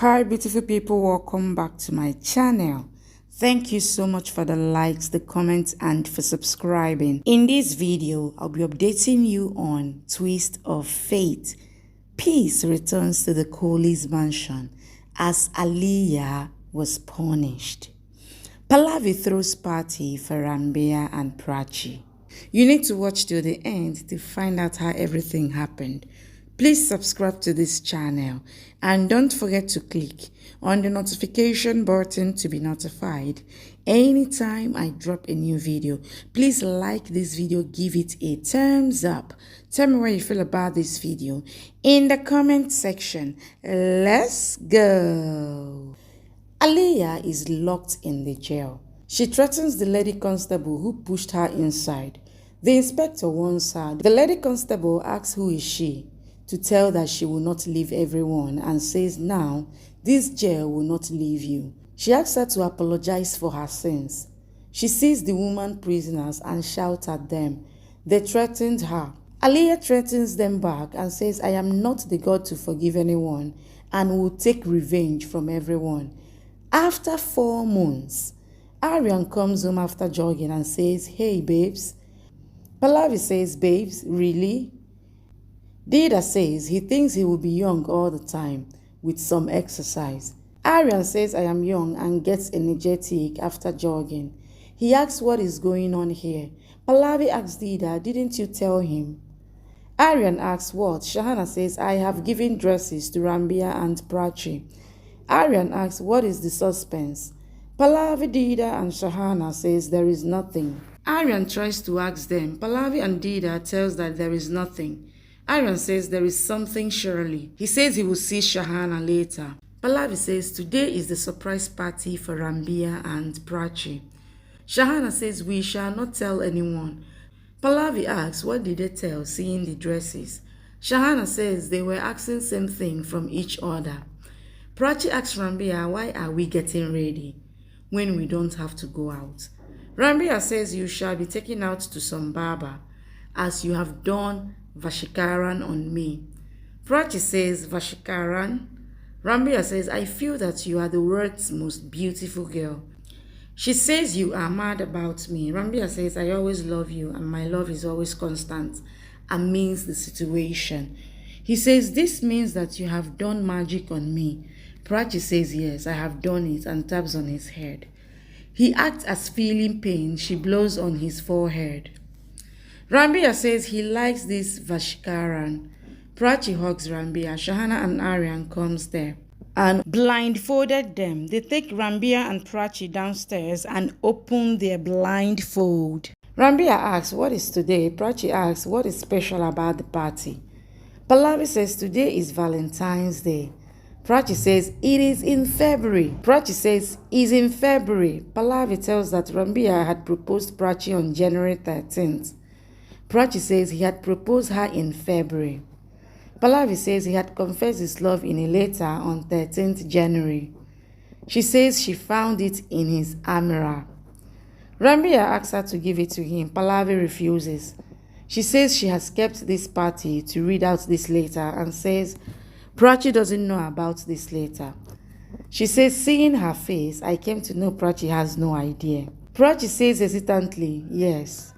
Hi beautiful people, welcome back to my channel. Thank you so much for the likes, the comments, and for subscribing. In this video, I'll be updating you on Twist of Fate. Peace returns to the Kohli's mansion as Aliyah was punished. Pallavi throws party for Ranbir and Prachi. You need to watch till the end to find out how everything happened. Please subscribe to this channel and don't forget to click on the notification button to be notified anytime I drop a new video. Please like this video, give it a thumbs up. Tell me what you feel about this video in the comment section. Let's go. Aliyah is locked in the jail. She threatens the lady constable who pushed her inside. The inspector warns her. The lady constable asks who is she, to tell that she will not leave everyone, and says now this jail will not leave you. She asks her to apologize for her sins. She sees the woman prisoners and shouts at them. They threatened her. Aliyah threatens them back and says, I am not the God to forgive anyone and will take revenge from everyone. After 4 months, Aryan comes home after jogging and says, hey babes. Pallavi says, babes, really? Dida says he thinks he will be young all the time with some exercise. Aryan says I am young and gets energetic after jogging. He asks what is going on here. Pallavi asks Dida, didn't you tell him? Aryan asks what? Shahana says I have given dresses to Ranbir and Prachi. Aryan asks what is the suspense? Pallavi, Dida and Shahana says there is nothing. Aryan tries to ask them. Pallavi and Dida tells that there is nothing. Aryan says there is something surely. He says he will see Shahana later. Pallavi says today is the surprise party for Ranbir and Prachi. Shahana says we shall not tell anyone. Pallavi asks what did they tell seeing the dresses. Shahana says they were asking same thing from each other. Prachi asks Ranbir why are we getting ready when we don't have to go out. Ranbir says you shall be taken out to some barber as you have done Vashikaran on me. Prachi says, Vashikaran? Ranbir says, I feel that you are the world's most beautiful girl. She says you are mad about me. Ranbir says, I always love you and my love is always constant and means the situation. He says, this means that you have done magic on me. Prachi says, yes, I have done it, and taps on his head. He acts as feeling pain. She blows on his forehead. Ranbir says he likes this Vashikaran. Prachi hugs Ranbir. Shahana and Aryan comes there and blindfolded them. They take Ranbir and Prachi downstairs and open their blindfold. Ranbir asks, what is today? Prachi asks, what is special about the party? Pallavi says, today is Valentine's Day. Prachi says, it is in February. Prachi says, is in February. Pallavi tells that Ranbir had proposed Prachi on January 13th. Prachi says he had proposed her in February. Pallavi says he had confessed his love in a letter on 13th January. She says she found it in his almirah. Ranbir asks her to give it to him. Pallavi refuses. She says she has kept this party to read out this letter and says Prachi doesn't know about this letter. She says seeing her face, I came to know Prachi has no idea. Prachi says hesitantly, yes.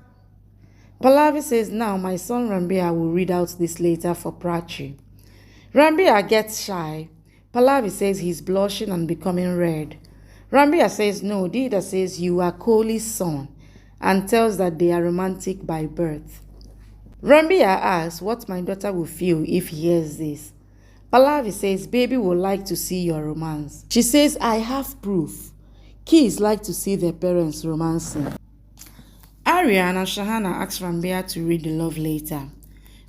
Pallavi says, now my son Ranbir will read out this letter for Prachi. Ranbir gets shy. Pallavi says he's blushing and becoming red. Ranbir says, no. Dida says, you are Kohli's son, and tells that they are romantic by birth. Ranbir asks what my daughter will feel if he hears this. Pallavi says, baby will like to see your romance. She says, I have proof. Kids like to see their parents romancing. Aryan and Shahana asked Ranbir to read the love letter.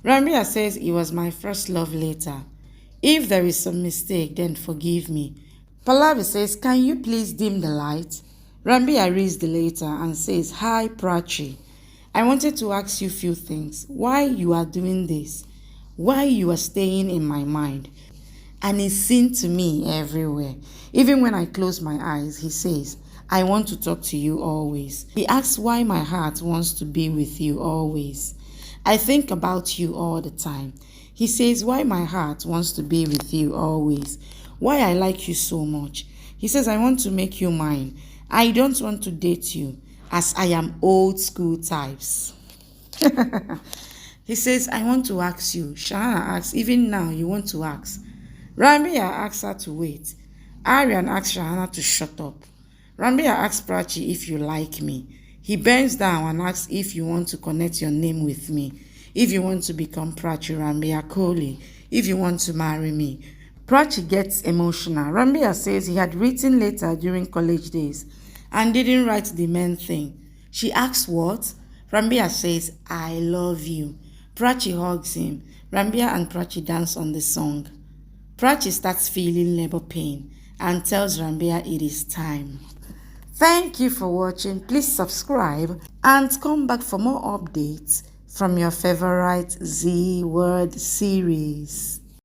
Ranbir says it was my first love letter. If there is some mistake, then forgive me. Pallavi says, can you please dim the light? Ranbir reads the letter and says, hi Prachi. I wanted to ask you a few things. Why you are doing this? Why you are staying in my mind? And it's seen to me everywhere. Even when I close my eyes, he says, I want to talk to you always. He asks why my heart wants to be with you always. I think about you all the time. He says why my heart wants to be with you always. why I like you so much. He says, I want to make you mine. I don't want to date you, as I am old school types. He says, I want to ask you. Shahana asks, even now you want to ask. Ranbir asks her to wait. Aryan asks Shahana to shut up. Ranbir asks Prachi if you like me. He bends down and asks if you want to connect your name with me. If you want to become Prachi Ranbir Kohli. If you want to marry me. Prachi gets emotional. Ranbir says he had written later during college days and didn't write the main thing. She asks what? Ranbir says, I love you. Prachi hugs him. Ranbir and Prachi dance on the song. Prachi starts feeling labor pain and tells Ranbir it is time. Thank you for watching. Please subscribe and come back for more updates from your favorite Z Word series.